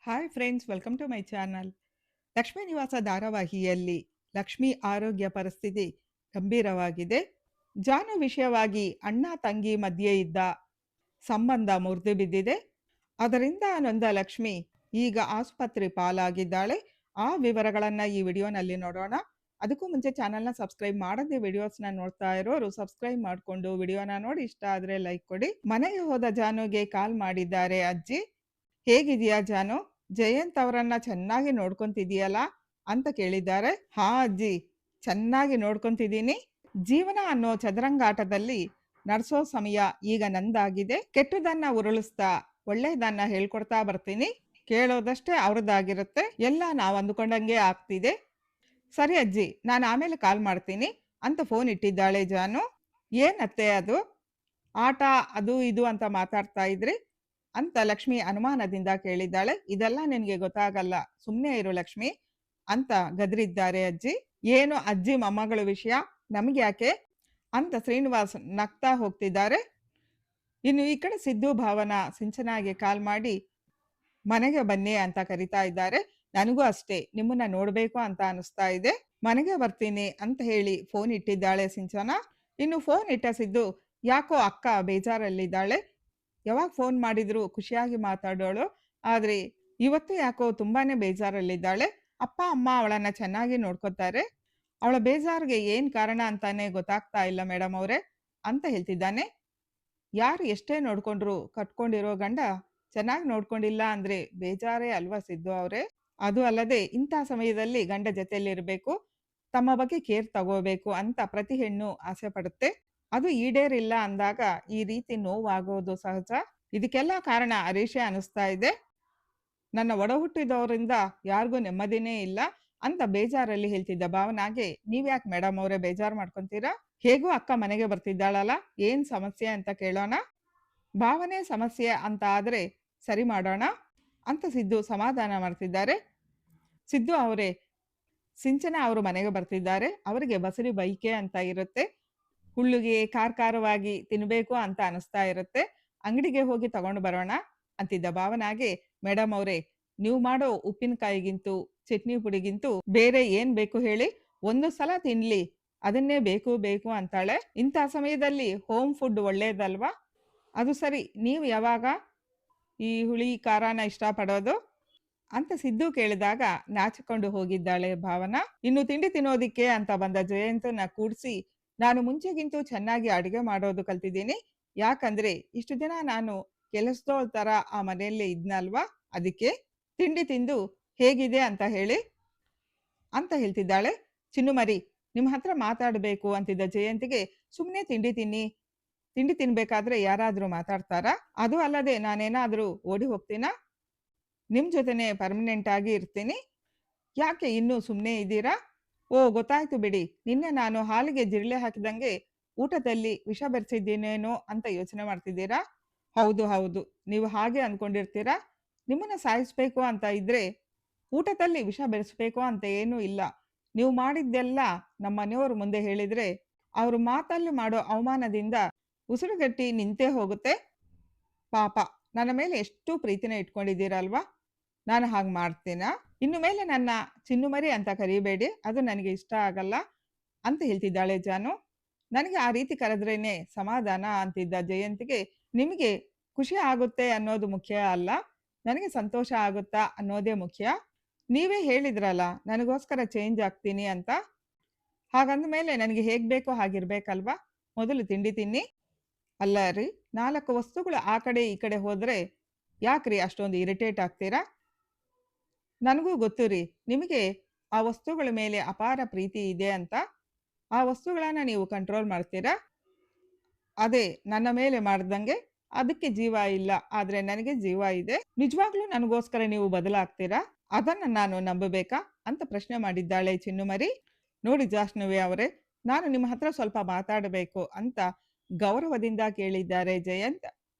Hi friends, welcome to my channel. Lakshmi Nivasa ಧಾರಾವಾಹಿಯಲ್ಲಿ ಲಕ್ಷ್ಮಿ ಆರೋಗ್ಯ ಪರಿಸ್ಥಿತಿ ಗಂಭೀರವಾಗಿದೆ. ಜಾನು ವಿಷಯವಾಗಿ ಅಣ್ಣ ತಂಗಿ ಮಧ್ಯೆ ಇದ್ದ ಸಂಬಂಧ ಮುರಿದು ಬಿದ್ದಿದೆ. ಅದರಿಂದ ನೊಂದ ಲಕ್ಷ್ಮಿ ಈಗ ಆಸ್ಪತ್ರೆ ಪಾಲಾಗಿದ್ದಾಳೆ. ಆ ವಿವರಗಳನ್ನು ಈ ವಿಡಿಯೋನಲ್ಲಿ ನೋಡೋಣ. ಅದಕ್ಕೂ ಮುಂಚೆ ಚಾನಲ್ನ ಸಬ್ಸ್ಕ್ರೈಬ್ ಮಾಡದೆ ವಿಡಿಯೋಸ್ನ ನೋಡ್ತಾ ಇರೋರು ಸಬ್ಸ್ಕ್ರೈಬ್ ಮಾಡಿಕೊಂಡು ವಿಡಿಯೋನ ನೋಡಿ ಇಷ್ಟ ಆದರೆ ಲೈಕ್ ಕೊಡಿ. ಮನೆಗೆ ಹೋದ ಜಾನುಗೆ ಕಾಲ್ ಮಾಡಿದ್ದಾರೆ ಅಜ್ಜಿ. ಹೇಗಿದೆಯಾ ಜಾನು? ಜಯಂತ್ ಅವರನ್ನ ಚೆನ್ನಾಗಿ ನೋಡ್ಕೊಂತಿದೀಯಲ್ಲ ಅಂತ ಕೇಳಿದ್ದಾರೆ. ಹಾ ಅಜ್ಜಿ, ಚೆನ್ನಾಗಿ ನೋಡ್ಕೊಂತಿದ್ದೀನಿ. ಜೀವನ ಅನ್ನೋ ಚದರಂಗಾಟದಲ್ಲಿ ನಡ್ಸೋ ಸಮಯ ಈಗ ನಂದಾಗಿದೆ. ಕೆಟ್ಟದನ್ನ ಉರುಳಿಸ್ತಾ ಒಳ್ಳೆಯದನ್ನ ಹೇಳ್ಕೊಡ್ತಾ ಬರ್ತೀನಿ. ಕೇಳೋದಷ್ಟೇ ಅವ್ರದ್ದಾಗಿರುತ್ತೆ. ಎಲ್ಲ ನಾವು ಅಂದುಕೊಂಡಂಗೆ ಆಗ್ತಿದೆ. ಸರಿ ಅಜ್ಜಿ, ನಾನು ಆಮೇಲೆ ಕಾಲ್ ಮಾಡ್ತೀನಿ ಅಂತ ಫೋನ್ ಇಟ್ಟಿದ್ದಾಳೆ ಜಾನು. ಏನತ್ತೆ ಅದು? ಆಟ ಅದು ಇದು ಅಂತ ಮಾತಾಡ್ತಾ ಇದ್ರಿ ಅಂತ ಲಕ್ಷ್ಮಿ ಅನುಮಾನದಿಂದ ಕೇಳಿದ್ದಾಳೆ. ಇದೆಲ್ಲ ನಿನಗೆ ಗೊತ್ತಾಗಲ್ಲ, ಸುಮ್ಮನೆ ಇರು ಲಕ್ಷ್ಮಿ ಅಂತ ಗದರಿದ್ದಾರೆ ಅಜ್ಜಿ. ಏನು ಅಜ್ಜಿ ಮೊಮ್ಮಗಳ ವಿಷಯ, ನಮ್ಗೆ ಯಾಕೆ ಅಂತ ಶ್ರೀನಿವಾಸ್ ನಗ್ತಾ ಹೋಗ್ತಿದ್ದಾರೆ. ಇನ್ನು ಈ ಕಡೆ ಸಿದ್ದು ಭಾವನ ಸಿಂಚನಾಗೆ ಕಾಲ್ ಮಾಡಿ ಮನೆಗೆ ಬನ್ನಿ ಅಂತ ಕರಿತಾ ಇದ್ದಾರೆ. ನನಗೂ ಅಷ್ಟೇ ನಿಮ್ಮನ್ನ ನೋಡ್ಬೇಕು ಅಂತ ಅನಿಸ್ತಾ ಇದೆ, ಮನೆಗೆ ಬರ್ತೀನಿ ಅಂತ ಹೇಳಿ ಫೋನ್ ಇಟ್ಟಿದ್ದಾಳೆ ಸಿಂಚನ. ಇನ್ನು ಫೋನ್ ಇಟ್ಟ ಸಿದ್ದು ಯಾಕೋ ಅಕ್ಕ ಬೇಜಾರಲ್ಲಿದ್ದಾಳೆ. ಯಾವಾಗ ಫೋನ್ ಮಾಡಿದ್ರು ಖುಷಿಯಾಗಿ ಮಾತಾಡೋಳು, ಆದ್ರೆ ಇವತ್ತು ಯಾಕೋ ತುಂಬಾನೇ ಬೇಜಾರಲ್ಲಿದ್ದಾಳೆ. ಅಪ್ಪ ಅಮ್ಮ ಅವಳನ್ನ ಚೆನ್ನಾಗಿ ನೋಡ್ಕೋತಾರೆ. ಅವಳ ಬೇಜಾರಿಗೆ ಏನ್ ಕಾರಣ ಅಂತಾನೆ ಗೊತ್ತಾಗ್ತಾ ಇಲ್ಲ ಮೇಡಮ್ ಅವ್ರೆ ಅಂತ ಹೇಳ್ತಿದ್ದಾನೆ. ಯಾರು ಎಷ್ಟೇ ನೋಡ್ಕೊಂಡ್ರು ಕಟ್ಕೊಂಡಿರೋ ಗಂಡ ಚೆನ್ನಾಗಿ ನೋಡ್ಕೊಂಡಿಲ್ಲ ಅಂದ್ರೆ ಬೇಜಾರೇ ಅಲ್ವಾ ಸಿದ್ದು ಅವ್ರೆ? ಅದು ಅಲ್ಲದೆ ಇಂಥ ಸಮಯದಲ್ಲಿ ಗಂಡ ಜೊತೆಯಲ್ಲಿರ್ಬೇಕು, ತಮ್ಮ ಬಗ್ಗೆ ಕೇರ್ ತಗೋಬೇಕು ಅಂತ ಪ್ರತಿ ಹೆಣ್ಣು ಆಸೆ ಪಡುತ್ತೆ. ಅದು ಈಡೇರಿಲ್ಲ ಅಂದಾಗ ಈ ರೀತಿ ನೋವಾಗೋದು ಸಹಜ. ಇದಕ್ಕೆಲ್ಲ ಕಾರಣ ಹರೀಶೇ ಅನಿಸ್ತಾ ಇದೆ. ನನ್ನ ಒಡ ಹುಟ್ಟಿದವರಿಂದ ಯಾರಿಗೂ ನೆಮ್ಮದಿನೇ ಇಲ್ಲ ಅಂತ ಬೇಜಾರಲ್ಲಿ ಹೇಳ್ತಿದ್ದ ಭಾವನಾಗೆ, ನೀವ್ಯಾಕೆ ಮೇಡಮ್ ಅವರೇ ಬೇಜಾರು ಮಾಡ್ಕೊಂತೀರಾ? ಹೇಗೂ ಅಕ್ಕ ಮನೆಗೆ ಬರ್ತಿದ್ದಾಳಲ್ಲ, ಏನ್ ಸಮಸ್ಯೆ ಅಂತ ಕೇಳೋಣ. ಭಾವನೆ ಸಮಸ್ಯೆ ಅಂತ ಆದ್ರೆ ಸರಿ ಮಾಡೋಣ ಅಂತ ಸಿದ್ದು ಸಮಾಧಾನ ಮಾಡ್ತಿದ್ದಾರೆ. ಸಿದ್ದು ಅವರೇ, ಸಿಂಚನ ಅವರು ಮನೆಗೆ ಬರ್ತಿದ್ದಾರೆ. ಅವರಿಗೆ ಬಸರಿ ಬೈಕೆ ಅಂತ ಇರುತ್ತೆ. ಹುಳ್ಳಿಗೆ ಖಾರವಾಗಿ ತಿನ್ಬೇಕು ಅಂತ ಅನಿಸ್ತಾ ಇರುತ್ತೆ. ಅಂಗಡಿಗೆ ಹೋಗಿ ತಗೊಂಡು ಬರೋಣ ಅಂತಿದ್ದ ಭಾವನಾಗೆ, ಮೇಡಮ್ ಅವರೇ, ನೀವು ಮಾಡೋ ಉಪ್ಪಿನಕಾಯಿಗಿಂತೂ ಚಟ್ನಿ ಪುಡಿಗಿಂತೂ ಬೇರೆ ಏನ್ ಬೇಕು ಹೇಳಿ? ಒಂದು ಸಲ ತಿನ್ಲಿ, ಅದನ್ನೇ ಬೇಕು ಬೇಕು ಅಂತಾಳೆ. ಇಂಥ ಸಮಯದಲ್ಲಿ ಹೋಮ್ ಫುಡ್ ಒಳ್ಳೇದಲ್ವಾ? ಅದು ಸರಿ, ನೀವು ಯಾವಾಗ ಈ ಹುಳಿ ಖಾರನ ಇಷ್ಟಪಡೋದು ಅಂತ ಸಿದ್ದು ಕೇಳಿದಾಗ ನಾಚಿಕೊಂಡು ಹೋಗಿದ್ದಾಳೆ ಭಾವನಾ. ಇನ್ನು ತಿಂಡಿ ತಿನ್ನೋದಿಕ್ಕೆ ಅಂತ ಬಂದ ಜಯಂತನ ಕೂಡ್ಸಿ, ನಾನು ಮುಂಚೆಗಿಂತೂ ಚೆನ್ನಾಗಿ ಅಡಿಗೆ ಮಾಡೋದು ಕಲ್ತಿದ್ದೀನಿ. ಯಾಕಂದ್ರೆ ಇಷ್ಟು ದಿನ ನಾನು ಕೆಲಸದೋಳ್ ತರ ಆ ಮನೆಯಲ್ಲೇ ಇದ್ನಲ್ವಾ, ಅದಕ್ಕೆ ತಿಂಡಿ ತಿಂದು ಹೇಗಿದೆ ಅಂತ ಹೇಳಿ ಅಂತ ಹೇಳ್ತಿದ್ದಾಳೆ. ಚಿನ್ನು ಮರಿ, ನಿಮ್ಮ ಹತ್ರ ಮಾತಾಡಬೇಕು ಅಂತಿದ್ದ ಜಯಂತಿಗೆ, ಸುಮ್ಮನೆ ತಿಂಡಿ ತಿನ್ನಿ, ತಿಂಡಿ ತಿನ್ಬೇಕಾದ್ರೆ ಯಾರಾದ್ರೂ ಮಾತಾಡ್ತಾರಾ? ಅದು ಅಲ್ಲದೆ ನಾನೇನಾದ್ರೂ ಓಡಿ ಹೋಗ್ತೀನಾ? ನಿಮ್ ಜೊತೆನೆ ಪರ್ಮನೆಂಟ್ ಆಗಿ ಇರ್ತೀನಿ. ಯಾಕೆ ಇನ್ನೂ ಸುಮ್ಮನೆ ಇದ್ದೀರಾ? ಓ ಗೊತ್ತಾಯ್ತು ಬಿಡಿ, ನಿನ್ನೆ ನಾನು ಹಾಲಿಗೆ ಜಿರಳೆ ಹಾಕಿದಂಗೆ ಊಟದಲ್ಲಿ ವಿಷ ಬೆರೆಸಿದ್ದೀನೇನೋ ಅಂತ ಯೋಚನೆ ಮಾಡ್ತಿದ್ದೀರಾ? ಹೌದು ಹೌದು, ನೀವು ಹಾಗೆ ಅನ್ಕೊಂಡಿರ್ತೀರಾ. ನಿಮ್ಮನ್ನ ಸಾಯಿಸ್ಬೇಕು ಅಂತ ಇದ್ರೆ ಊಟದಲ್ಲಿ ವಿಷ ಬೆರೆಸ್ಬೇಕು ಅಂತ ಏನೂ ಇಲ್ಲ. ನೀವು ಮಾಡಿದ್ದೆಲ್ಲ ನಮ್ಮ ಮನೆಯವ್ರ ಮುಂದೆ ಹೇಳಿದ್ರೆ ಅವ್ರ ಮಾತಲ್ಲಿ ಮಾಡೋ ಅವಮಾನದಿಂದ ಉಸಿರುಗಟ್ಟಿ ನಿಂತೇ ಹೋಗುತ್ತೆ. ಪಾಪ, ನನ್ನ ಮೇಲೆ ಎಷ್ಟು ಪ್ರೀತಿನ ಇಟ್ಕೊಂಡಿದ್ದೀರಲ್ವಾ? ನಾನು ಹಾಗೆ ಮಾಡ್ತೀನಾ? ಇನ್ನು ಮೇಲೆ ನನ್ನ ಚಿನ್ನುಮರಿ ಅಂತ ಕರಿಬೇಡಿ, ಅದು ನನಗೆ ಇಷ್ಟ ಆಗಲ್ಲ ಅಂತ ಹೇಳ್ತಿದ್ದಾಳೆ ಜಾನು. ನನಗೆ ಆ ರೀತಿ ಕರೆದ್ರೇನೆ ಸಮಾಧಾನ ಅಂತಿದ್ದ ಜಯಂತಿಗೆ, ನಿಮಗೆ ಖುಷಿ ಆಗುತ್ತೆ ಅನ್ನೋದು ಮುಖ್ಯ ಅಲ್ಲ, ನನಗೆ ಸಂತೋಷ ಆಗುತ್ತಾ ಅನ್ನೋದೇ ಮುಖ್ಯ. ನೀವೇ ಹೇಳಿದ್ರಲ್ಲ ನನಗೋಸ್ಕರ ಚೇಂಜ್ ಆಗ್ತೀನಿ ಅಂತ. ಹಾಗಂದ ಮೇಲೆ ನನಗೆ ಹೇಗ್ ಬೇಕೋ ಹಾಗಿರ್ಬೇಕಲ್ವಾ? ಮೊದಲು ತಿಂಡಿ ತಿನ್ನಿ. ಅಲ್ಲ ರೀ, 4 ವಸ್ತುಗಳು ಆ ಕಡೆ ಈ ಕಡೆ ಹೋದ್ರೆ ಯಾಕ್ರಿ ಅಷ್ಟೊಂದು ಇರಿಟೇಟ್ ಆಗ್ತೀರಾ? ನನಗೂ ಗೊತ್ತು ರೀ, ನಿಮಗೆ ಆ ವಸ್ತುಗಳ ಮೇಲೆ ಅಪಾರ ಪ್ರೀತಿ ಇದೆ ಅಂತ. ಆ ವಸ್ತುಗಳನ್ನ ನೀವು ಕಂಟ್ರೋಲ್ ಮಾಡ್ತೀರಾ. ಅದೇ ನನ್ನ ಮೇಲೆ ಮಾಡ್ದಂಗೆ. ಅದಕ್ಕೆ ಜೀವ ಇಲ್ಲ, ಆದ್ರೆ ನನಗೆ ಜೀವ ಇದೆ. ನಿಜವಾಗ್ಲೂ ನನಗೋಸ್ಕರ ನೀವು ಬದಲಾಗ್ತೀರಾ? ಅದನ್ನ ನಾನು ನಂಬಬೇಕಾ ಅಂತ ಪ್ರಶ್ನೆ ಮಾಡಿದ್ದಾಳೆ ಚಿನ್ನುಮರಿ. ನೋಡಿ ಜಾಹ್ನವಿ ಅವರೇ, ನಾನು ನಿಮ್ಮ ಹತ್ರ ಸ್ವಲ್ಪ ಮಾತಾಡಬೇಕು ಅಂತ ಗೌರವದಿಂದ ಕೇಳಿದ್ದಾರೆ ಜಯಂತ್.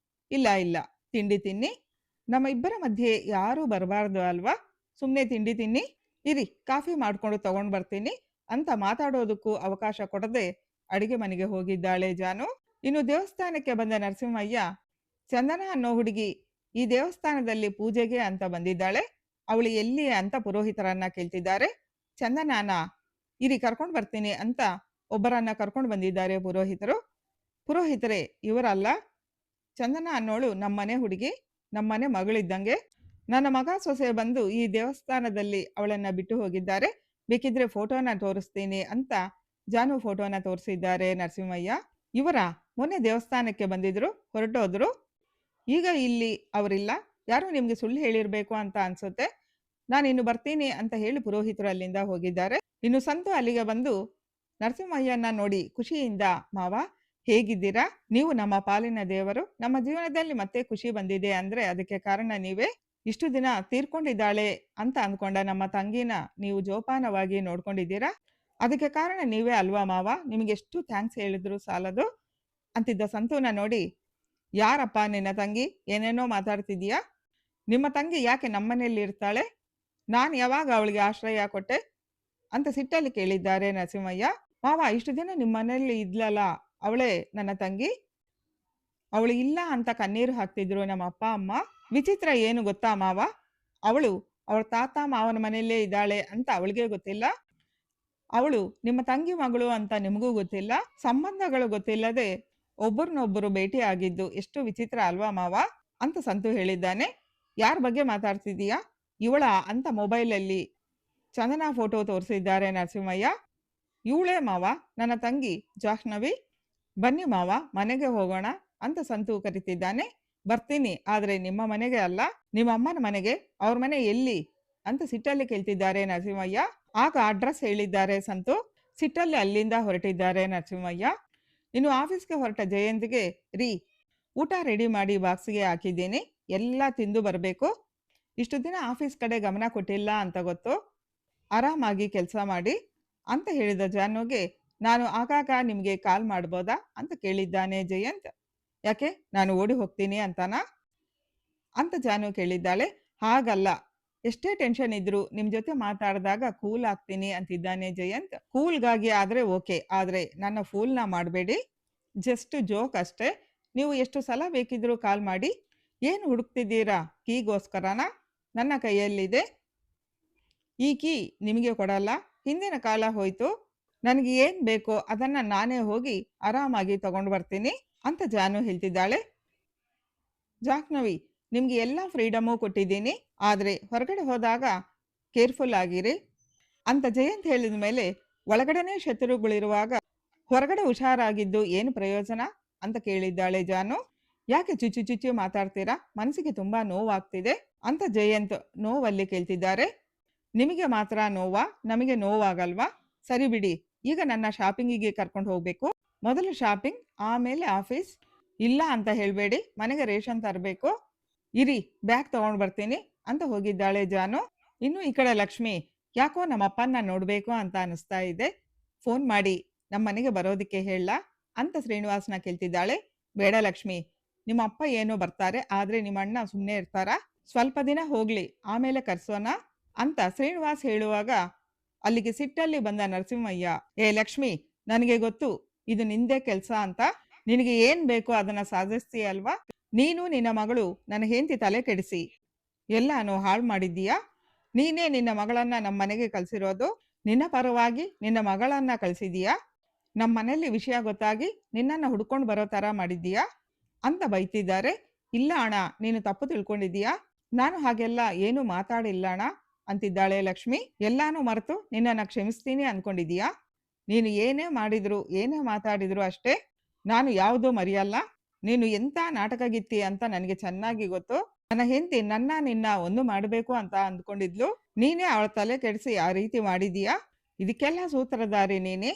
ಇಲ್ಲ ಇಲ್ಲ, ತಿಂಡಿ ತಿನ್ನಿ. ನಮ್ಮ ಇಬ್ಬರ ಮಧ್ಯೆ ಯಾರೂ ಬರಬಾರ್ದು ಅಲ್ವಾ? ಸುಮ್ಮನೆ ತಿಂಡಿ ತಿನ್ನಿ. ಇರಿ, ಕಾಫಿ ಮಾಡ್ಕೊಂಡು ತಗೊಂಡ್ ಬರ್ತೀನಿ ಅಂತ ಮಾತಾಡೋದಕ್ಕೂ ಅವಕಾಶ ಕೊಡದೆ ಅಡಿಗೆ ಮನೆಗೆ ಹೋಗಿದ್ದಾಳೆ ಜಾನು. ಇನ್ನು ದೇವಸ್ಥಾನಕ್ಕೆ ಬಂದ ನರಸಿಂಹಯ್ಯ, ಚಂದನ ಅನ್ನೋ ಹುಡುಗಿ ಈ ದೇವಸ್ಥಾನದಲ್ಲಿ ಪೂಜೆಗೆ ಅಂತ ಬಂದಿದ್ದಾಳೆ. ಅವಳು ಎಲ್ಲಿ ಅಂತ ಪುರೋಹಿತರನ್ನ ಕೇಳ್ತಿದ್ದಾರೆ. ಚಂದನಾನ ಇರಿ ಕರ್ಕೊಂಡು ಬರ್ತೀನಿ ಅಂತ ಒಬ್ಬರನ್ನ ಕರ್ಕೊಂಡು ಬಂದಿದ್ದಾರೆ ಪುರೋಹಿತರು. ಪುರೋಹಿತರೇ, ಇವರಲ್ಲ, ಚಂದನ ಅನ್ನೋಳು ನಮ್ಮನೆ ಹುಡುಗಿ, ನಮ್ಮನೆ ಮಗಳಿದ್ದಂಗೆ. ನನ್ನ ಮಗ ಸೊಸೆ ಬಂದು ಈ ದೇವಸ್ಥಾನದಲ್ಲಿ ಅವಳನ್ನ ಬಿಟ್ಟು ಹೋಗಿದ್ದಾರೆ. ಬೇಕಿದ್ರೆ ಫೋಟೋನ ತೋರಿಸ್ತೀನಿ ಅಂತ ಜಾನು ಫೋಟೋನ ತೋರಿಸಿದ್ದಾರೆ ನರಸಿಂಹಯ್ಯ. ಇವರ ಮೊನ್ನೆ ದೇವಸ್ಥಾನಕ್ಕೆ ಬಂದಿದ್ರು, ಹೊರಟೋದ್ರು. ಈಗ ಇಲ್ಲಿ ಅವರಿಲ್ಲ. ಯಾರೋ ನಿಮ್ಗೆ ಸುಳ್ಳು ಹೇಳಿರ್ಬೇಕು ಅಂತ ಅನ್ಸುತ್ತೆ. ನಾನಿನ್ನು ಬರ್ತೀನಿ ಅಂತ ಹೇಳಿ ಪುರೋಹಿತರು ಅಲ್ಲಿಂದ ಹೋಗಿದ್ದಾರೆ. ಇನ್ನು ಸಂತು ಅಲ್ಲಿಗೆ ಬಂದು ನರಸಿಂಹಯ್ಯನ ನೋಡಿ ಖುಷಿಯಿಂದ, ಮಾವ ಹೇಗಿದ್ದೀರಾ? ನೀವು ನಮ್ಮ ಪಾಲಿನ ದೇವರು. ನಮ್ಮ ಜೀವನದಲ್ಲಿ ಮತ್ತೆ ಖುಷಿ ಬಂದಿದೆ ಅಂದ್ರೆ ಅದಕ್ಕೆ ಕಾರಣ ನೀವೇ. ಇಷ್ಟು ದಿನ ತೀರ್ಕೊಂಡಿದ್ದಾಳೆ ಅಂತ ಅಂದ್ಕೊಂಡ ನಮ್ಮ ತಂಗಿನ ನೀವು ಜೋಪಾನವಾಗಿ ನೋಡ್ಕೊಂಡಿದ್ದೀರಾ. ಅದಕ್ಕೆ ಕಾರಣ ನೀವೇ ಅಲ್ವಾ ಮಾವ? ನಿಮ್ಗೆಷ್ಟು ಥ್ಯಾಂಕ್ಸ್ ಹೇಳಿದ್ರು ಸಾಲದು ಅಂತಿದ್ದ ಸಂತುನ ನೋಡಿ, ಯಾರಪ್ಪ ನಿನ್ನ ತಂಗಿ? ಏನೇನೋ ಮಾತಾಡ್ತಿದೀಯಾ? ನಿಮ್ಮ ತಂಗಿ ಯಾಕೆ ನಮ್ಮನೇಲಿ ಇರ್ತಾಳೆ? ನಾನು ಯಾವಾಗ ಅವಳಿಗೆ ಆಶ್ರಯ ಕೊಟ್ಟೆ ಅಂತ ಸಿಟ್ಟಲ್ಲಿ ಕೇಳಿದ್ದಾರೆ ನರಸಿಂಹಯ್ಯ. ಮಾವ, ಇಷ್ಟು ದಿನ ನಿಮ್ಮ ಮನೆಯಲ್ಲಿ ಇದ್ಲಲ್ಲ, ಅವಳೇ ನನ್ನ ತಂಗಿ. ಅವಳು ಇಲ್ಲ ಅಂತ ಕಣ್ಣೀರು ಹಾಕ್ತಿದ್ರು ನಮ್ಮ ಅಪ್ಪ ಅಮ್ಮ. ವಿಚಿತ್ರ ಏನು ಗೊತ್ತಾ ಮಾವ? ಅವಳು ಅವಳ ತಾತ ಮಾವನ ಮನೆಯಲ್ಲೇ ಇದ್ದಾಳೆ ಅಂತ ಅವಳಿಗೆ ಗೊತ್ತಿಲ್ಲ. ಅವಳು ನಿಮ್ಮ ತಂಗಿ ಮಗಳು ಅಂತ ನಿಮಗೂ ಗೊತ್ತಿಲ್ಲ. ಸಂಬಂಧಗಳು ಗೊತ್ತಿಲ್ಲದೆ ಒಬ್ಬರನ್ನೊಬ್ಬರು ಭೇಟಿ ಆಗಿದ್ದು ಎಷ್ಟು ವಿಚಿತ್ರ ಅಲ್ವಾ ಮಾವ ಅಂತ ಸಂತು ಹೇಳಿದ್ದಾನೆ. ಯಾರ ಬಗ್ಗೆ ಮಾತಾಡ್ತಿದೀಯಾ? ಇವಳ ಅಂತ ಮೊಬೈಲಲ್ಲಿ ಚಂದನಾ ಫೋಟೋ ತೋರಿಸಿದ್ದಾರೆ ನರಸಿಂಹಯ್ಯ. ಇವಳೇ ಮಾವ, ನನ್ನ ತಂಗಿ ಜಾಹ್ನವಿ. ಬನ್ನಿ ಮಾವ, ಮನೆಗೆ ಹೋಗೋಣ ಅಂತ ಸಂತು ಕರಿತಿದ್ದಾನೆ. ಬರ್ತೀನಿ, ಆದ್ರೆ ನಿಮ್ಮ ಮನೆಗೆ ಅಲ್ಲ, ನಿಮ್ಮ ಅಮ್ಮನ ಮನೆಗೆ. ಅವ್ರ ಮನೆ ಎಲ್ಲಿ ಅಂತ ಸಿಟ್ಟಲ್ಲಿ ಕೇಳ್ತಿದ್ದಾರೆ ನರಸಿಂಹಯ್ಯ. ಆಗ ಅಡ್ರೆಸ್ ಹೇಳಿದ್ದಾರೆ ಸಂತು. ಸಿಟ್ಟಲ್ಲಿ ಅಲ್ಲಿಂದ ಹೊರಟಿದ್ದಾರೆ ನರಸಿಂಹಯ್ಯ. ಇನ್ನು ಆಫೀಸ್ಗೆ ಹೊರಟ ಜಯಂತ್ಗೆ, ರೀ ಊಟ ರೆಡಿ ಮಾಡಿ ಬಾಕ್ಸ್ಗೆ ಹಾಕಿದ್ದೀನಿ, ಎಲ್ಲ ತಿಂದು ಬರಬೇಕು. ಇಷ್ಟು ದಿನ ಆಫೀಸ್ ಕಡೆ ಗಮನ ಕೊಟ್ಟಿಲ್ಲ ಅಂತ ಗೊತ್ತು, ಆರಾಮಾಗಿ ಕೆಲಸ ಮಾಡಿ ಅಂತ ಹೇಳಿದ ಜಾನುಗೆ, ನಾನು ಆಗಾಗ ನಿಮಗೆ ಕಾಲ್ ಮಾಡ್ಬೋದಾ ಅಂತ ಕೇಳಿದ್ದಾನೆ ಜಯಂತ್. ಯಾಕೆ, ನಾನು ಓಡಿ ಹೋಗ್ತೀನಿ ಅಂತಾನಾ ಅಂತ ಜಾನು ಕೇಳಿದ್ದಾಳೆ. ಹಾಗಲ್ಲ, ಎಷ್ಟೇ ಟೆನ್ಷನ್ ಇದ್ರು ನಿಮ್ ಜೊತೆ ಮಾತಾಡಿದಾಗ ಕೂಲ್ ಆಗ್ತೀನಿ ಅಂತಿದ್ದಾನೆ ಜಯಂತ್. ಕೂಲ್ಗಾಗಿ ಆದ್ರೆ ಓಕೆ, ಆದ್ರೆ ನನ್ನ ಫೂಲ್ನ ಮಾಡಬೇಡಿ. ಜಸ್ಟ್ ಜೋಕ್ ಅಷ್ಟೇ. ನೀವು ಎಷ್ಟು ಸಲ ಬೇಕಿದ್ರು ಕಾಲ್ ಮಾಡಿ. ಏನು ಹುಡುಕ್ತಿದ್ದೀರಾ? ಕೀಗೋಸ್ಕರನಾ? ನನ್ನ ಕೈಯಲ್ಲಿದೆ. ಈ ಕೀ ನಿಮಗೆ ಕೊಡಲ್ಲ. ಹಿಂದಿನ ಕಾಲ ಹೋಯ್ತು. ನನಗೆ ಏನ್ ಬೇಕೋ ಅದನ್ನ ನಾನೇ ಹೋಗಿ ಆರಾಮಾಗಿ ತಗೊಂಡು ಬರ್ತೀನಿ ಅಂತ ಜಾನು ಹೇಳ್ತಿದ್ದಾಳೆ. ಜಾಹ್ನವಿ, ನಿಮ್ಗೆ ಎಲ್ಲ ಫ್ರೀಡಮು ಕೊಟ್ಟಿದ್ದೀನಿ, ಆದ್ರೆ ಹೊರಗಡೆ ಹೋದಾಗ ಕೇರ್ಫುಲ್ ಆಗಿರಿ ಅಂತ ಜಯಂತ್ ಹೇಳಿದ ಮೇಲೆ, ಒಳಗಡೆನೇ ಶತ್ರುಗಳಿರುವಾಗ ಹೊರಗಡೆ ಹುಷಾರಾಗಿದ್ದು ಏನು ಪ್ರಯೋಜನ ಅಂತ ಕೇಳಿದ್ದಾಳೆ ಜಾನು. ಯಾಕೆ ಚುಚ್ಚು ಚುಚ್ಚು ಮಾತಾಡ್ತೀರಾ? ಮನಸ್ಸಿಗೆ ತುಂಬಾ ನೋವಾಗ್ತಿದೆ ಅಂತ ಜಯಂತ್ ನೋವಲ್ಲಿ ಕೇಳ್ತಿದ್ದಾರೆ. ನಿಮಗೆ ಮಾತ್ರ ನೋವಾ? ನಮಗೆ ನೋವಾಗಲ್ವಾ? ಸರಿ ಬಿಡಿ, ಈಗ ನನ್ನ ಶಾಪಿಂಗಿಗೆ ಕರ್ಕೊಂಡು ಹೋಗ್ಬೇಕು. ಮೊದಲು ಶಾಪಿಂಗ್, ಆಮೇಲೆ ಆಫೀಸ್. ಇಲ್ಲ ಅಂತ ಹೇಳ್ಬೇಡಿ, ಮನೆಗೆ ರೇಷನ್ ತರಬೇಕು. ಇರಿ, ಬ್ಯಾಗ್ ತಗೊಂಡು ಬರ್ತೀನಿ ಅಂತ ಹೋಗಿದ್ದಾಳೆ ಜಾನು. ಇನ್ನು ಈ ಕಡೆ ಲಕ್ಷ್ಮಿ, ಯಾಕೋ ನಮ್ಮಪ್ಪನ್ನ ನೋಡ್ಬೇಕು ಅಂತ ಅನಿಸ್ತಾ ಇದೆ, ಫೋನ್ ಮಾಡಿ ನಮ್ಮ ಮನೆಗೆ ಬರೋದಕ್ಕೆ ಹೇಳ ಅಂತ ಶ್ರೀನಿವಾಸ್ನ ಕೇಳ್ತಿದ್ದಾಳೆ. ಬೇಡ ಲಕ್ಷ್ಮಿ, ನಿಮ್ಮ ಅಪ್ಪ ಏನೋ ಬರ್ತಾರೆ, ಆದ್ರೆ ನಿಮ್ಮ ಅಣ್ಣ ಸುಮ್ಮನೆ ಇರ್ತಾರಾ? ಸ್ವಲ್ಪ ದಿನ ಹೋಗ್ಲಿ, ಆಮೇಲೆ ಕರ್ಸೋಣ ಅಂತ ಶ್ರೀನಿವಾಸ್ ಹೇಳುವಾಗ ಅಲ್ಲಿಗೆ ಸಿಟ್ಟಲ್ಲಿ ಬಂದ ನರಸಿಂಹಯ್ಯ, ಏ ಲಕ್ಷ್ಮಿ, ನನಗೆ ಗೊತ್ತು ಇದು ನಿಂದೇ ಕೆಲ್ಸ ಅಂತ. ನಿನಗೆ ಏನ್ ಬೇಕೋ ಅದನ್ನ ಸಾಧಿಸ್ತೀಯ ಅಲ್ವಾ? ನೀನು ನಿನ್ನ ಮಗಳು ನನ್ನ ಹೆಂಡತಿ ತಲೆ ಕೆಡಿಸಿ ಎಲ್ಲಾನು ಹಾಳು ಮಾಡಿದ್ದೀಯಾ. ನೀನೇ ನಿನ್ನ ಮಗಳನ್ನ ನಮ್ಮ ಮನೆಗೆ ಕಳ್ಸಿರೋದು. ನಿನ್ನ ಪರವಾಗಿ ನಿನ್ನ ಮಗಳನ್ನ ಕಳ್ಸಿದೀಯಾ. ನಮ್ಮ ಮನೆಯಲ್ಲಿ ವಿಷಯ ಗೊತ್ತಾಗಿ ನಿನ್ನನ್ನ ಹುಡ್ಕೊಂಡು ಬರೋ ತರ ಮಾಡಿದ್ದೀಯಾ ಅಂತ ಬೈತಿದ್ದಾರೆ. ಇಲ್ಲ ಅಣ್ಣ, ನೀನು ತಪ್ಪು ತಿಳ್ಕೊಂಡಿದೀಯಾ. ನಾನು ಹಾಗೆಲ್ಲ ಏನು ಮಾತಾಡಿಲ್ಲ ಅಣ್ಣ ಅಂತಿದ್ದಾಳೆ ಲಕ್ಷ್ಮಿ. ಎಲ್ಲಾನು ಮರೆತು ನಿನ್ನನ್ನ ಕ್ಷಮಿಸ್ತೀನಿ ಅನ್ಕೊಂಡಿದೀಯಾ? ನೀನು ಏನೇ ಮಾಡಿದ್ರು ಏನೇ ಮಾತಾಡಿದ್ರು ಅಷ್ಟೇ, ನಾನು ಯಾವುದೂ ಮರೆಯಲ್ಲ. ನೀನು ಎಂತ ನಾಟಕಗಿತ್ತಿ ಅಂತ ನನಗೆ ಚೆನ್ನಾಗಿ ಗೊತ್ತು. ನನ್ನ ಹೆಂಡತಿ ನನ್ನ ನಿನ್ನ ಒಂದು ಮಾಡಬೇಕು ಅಂತ ಅಂದ್ಕೊಂಡಿದ್ಲು. ನೀನೇ ಅವಳ ತಲೆ ಕೆಡಿಸಿ ಆ ರೀತಿ ಮಾಡಿದೀಯಾ. ಇದಕ್ಕೆಲ್ಲ ಸೂತ್ರಧಾರಿ ನೀನೇ.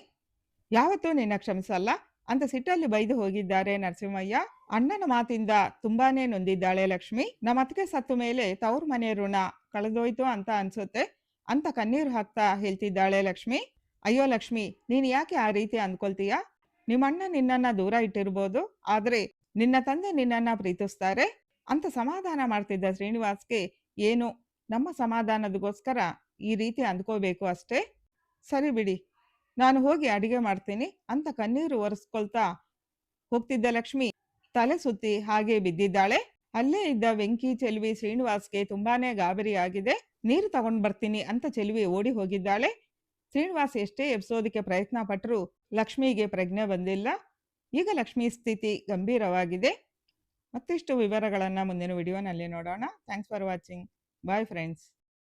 ಯಾವತ್ತೂ ನಿನ್ನ ಕ್ಷಮಿಸಲ್ಲ ಅಂತ ಸಿಟ್ಟಲ್ಲಿ ಬೈದು ಹೋಗಿದ್ದಾರೆ ನರಸಿಂಹಯ್ಯ. ಅಣ್ಣನ ಮಾತಿಂದ ತುಂಬಾನೇ ನೊಂದಿದ್ದಾಳೆ ಲಕ್ಷ್ಮಿ. ನಮ್ಮ ಅತ್ತಿಗೆ ಸತ್ತು ಮೇಲೆ ತವ್ರ ಮನೆ ಋಣ ಕಳೆದೋಯ್ತು ಅಂತ ಅನ್ಸುತ್ತೆ ಅಂತ ಕಣ್ಣೀರು ಹಾಕ್ತಾ ಹೇಳ್ತಿದ್ದಾಳೆ ಲಕ್ಷ್ಮಿ. ಅಯ್ಯೋ ಲಕ್ಷ್ಮಿ, ನೀನು ಯಾಕೆ ಆ ರೀತಿ ಅಂದ್ಕೊಳ್ತೀಯ? ನಿಮ್ಮಣ್ಣ ನಿನ್ನನ್ನ ದೂರ ಇಟ್ಟಿರ್ಬೋದು, ಆದ್ರೆ ನಿನ್ನ ತಂದೆ ನಿನ್ನನ್ನ ಪ್ರೀತಿಸ್ತಾರೆ ಅಂತ ಸಮಾಧಾನ ಮಾಡ್ತಿದ್ದ ಶ್ರೀನಿವಾಸ್ಗೆ, ಏನು ನಮ್ಮ ಸಮಾಧಾನದಗೋಸ್ಕರ ಈ ರೀತಿ ಅಂದ್ಕೋಬೇಕು ಅಷ್ಟೇ. ಸರಿ ಬಿಡಿ, ನಾನು ಹೋಗಿ ಅಡಿಗೆ ಮಾಡ್ತೀನಿ ಅಂತ ಕಣ್ಣೀರು ಒರೆಸ್ಕೊಳ್ತಾ ಹೋಗ್ತಿದ್ದ ಲಕ್ಷ್ಮಿ ತಲೆ ಸುತ್ತಿ ಹಾಗೆ ಬಿದ್ದಿದ್ದಾಳೆ. ಅಲ್ಲೇ ಇದ್ದ ವೆಂಕಿ ಚೆಲುವಿ ಶ್ರೀನಿವಾಸ್‌ಗೆ ತುಂಬಾನೇ ಗಾಬರಿಯಾಗಿದೆ. ನೀರು ತಗೊಂಡ್ ಬರ್ತೀನಿ ಅಂತ ಚೆಲುವಿ ಓಡಿ ಹೋಗಿದ್ದಾಳೆ. ಶ್ರೀನಿವಾಸ್ ಎಷ್ಟೇ ಎಬ್ಸೋದಕ್ಕೆ ಪ್ರಯತ್ನ ಪಟ್ಟರೂ ಲಕ್ಷ್ಮಿಗೆ ಪ್ರಜ್ಞೆ ಬಂದಿಲ್ಲ. ಈಗ ಲಕ್ಷ್ಮಿ ಸ್ಥಿತಿ ಗಂಭೀರವಾಗಿದೆ. ಮತ್ತಿಷ್ಟು ವಿವರಗಳನ್ನ ಮುಂದಿನ ವಿಡಿಯೋನಲ್ಲಿ ನೋಡೋಣ. Thanks for watching. Bye friends.